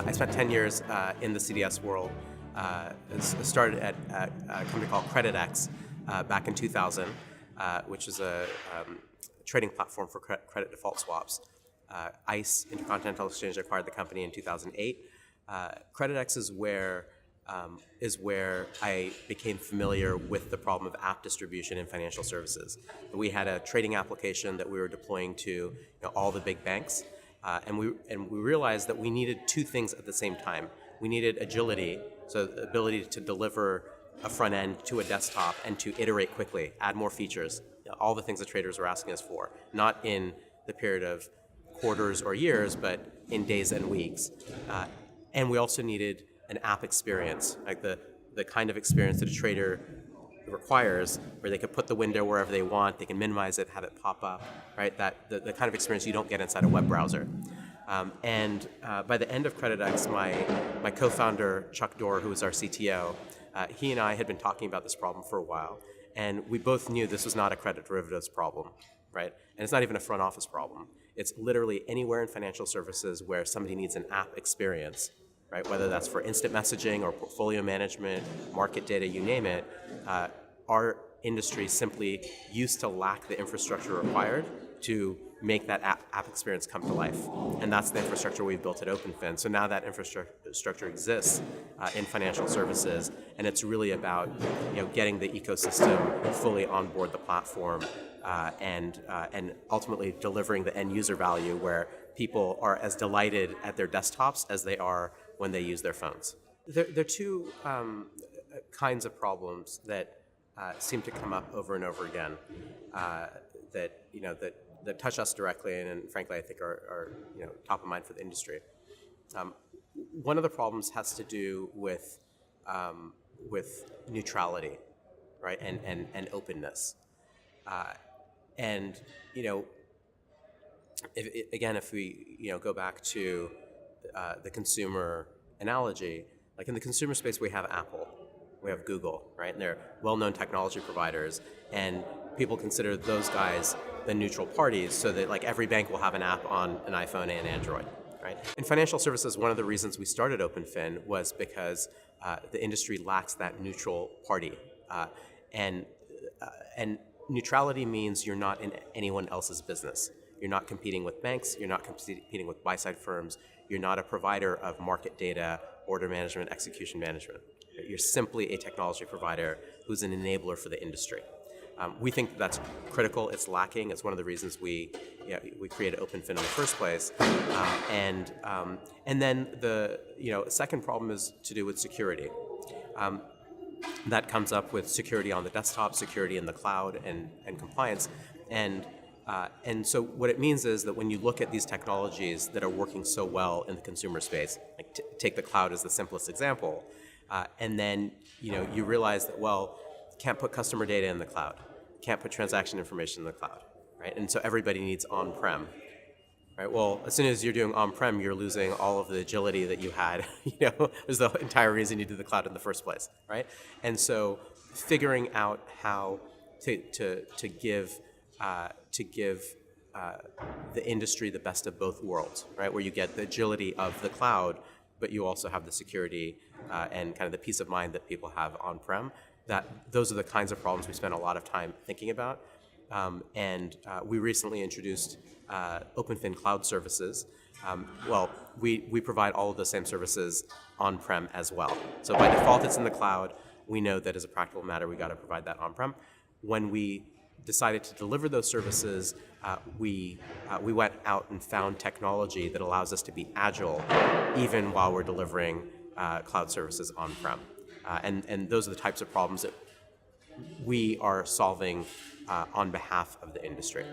I spent 10 years in the CDS world. Started at a company called CreditX back in 2000, which is a trading platform for credit default swaps. ICE, Intercontinental Exchange, acquired the company in 2008. CreditX is where I became familiar with the problem of app distribution in financial services. We had a trading application that we were deploying to all the big banks, and we realized that we needed two things at the same time. We needed agility, so the ability to deliver a front end to a desktop and to iterate quickly, add more features, all the things that traders were asking us for, not in the period of quarters or years, but in days and weeks. And we also needed an app experience, like the kind of experience that a trader requires, where they could put the window wherever they want, they can minimize it, have it pop up, right? The kind of experience you don't get inside a web browser. By the end of CreditX, my co-founder, Chuck Dorr, who was our CTO, he and I had been talking about this problem for a while, and we both knew this was not a credit derivatives problem, right? And it's not even a front office problem. It's literally anywhere in financial services where somebody needs an app experience, right? Whether that's for instant messaging or portfolio management, market data, you name it, our industry simply used to lack the infrastructure required to make that app experience come to life. And that's the infrastructure we've built at OpenFin. So now that infrastructure exists in financial services, and it's really about getting the ecosystem fully on board the platform and ultimately delivering the end user value where people are as delighted at their desktops as they are when they use their phones. There are two kinds of problems that seem to come up over and over again that touch us directly and frankly I think are top of mind for the industry. One of the problems has to do with neutrality, right, and openness. If we go back to the consumer analogy, like in the consumer space we have Apple, we have Google, right, and they're well-known technology providers, and people consider those guys the neutral parties, so that like every bank will have an app on an iPhone and Android, right? In financial services, one of the reasons we started OpenFin was because the industry lacks that neutral party, and neutrality means you're not in anyone else's business. You're not competing with banks, you're not competing with buy-side firms, you're not a provider of market data, order management, execution management. You're simply a technology provider who's an enabler for the industry. We think that's critical, it's lacking, it's one of the reasons we created OpenFin in the first place. And then the second problem is to do with security. That comes up with security on the desktop, security in the cloud, and compliance. And so what it means is that when you look at these technologies that are working so well in the consumer space, like take the cloud as the simplest example, and then you realize that, well, can't put customer data in the cloud, can't put transaction information in the cloud, right? And so everybody needs on-prem, right? Well, as soon as you're doing on-prem, you're losing all of the agility that you had. Was the entire reason you did the cloud in the first place, right? And so figuring out how to give the industry the best of both worlds, right? Where you get the agility of the cloud, but you also have the security and kind of the peace of mind that people have on-prem. Those are the kinds of problems we spend a lot of time thinking about. We recently introduced OpenFin Cloud Services. We provide all of the same services on-prem as well. So by default, it's in the cloud. We know that as a practical matter, we got to provide that on-prem. When we decided to deliver those services, we went out and found technology that allows us to be agile even while we're delivering cloud services on-prem. And those are the types of problems that we are solving on behalf of the industry.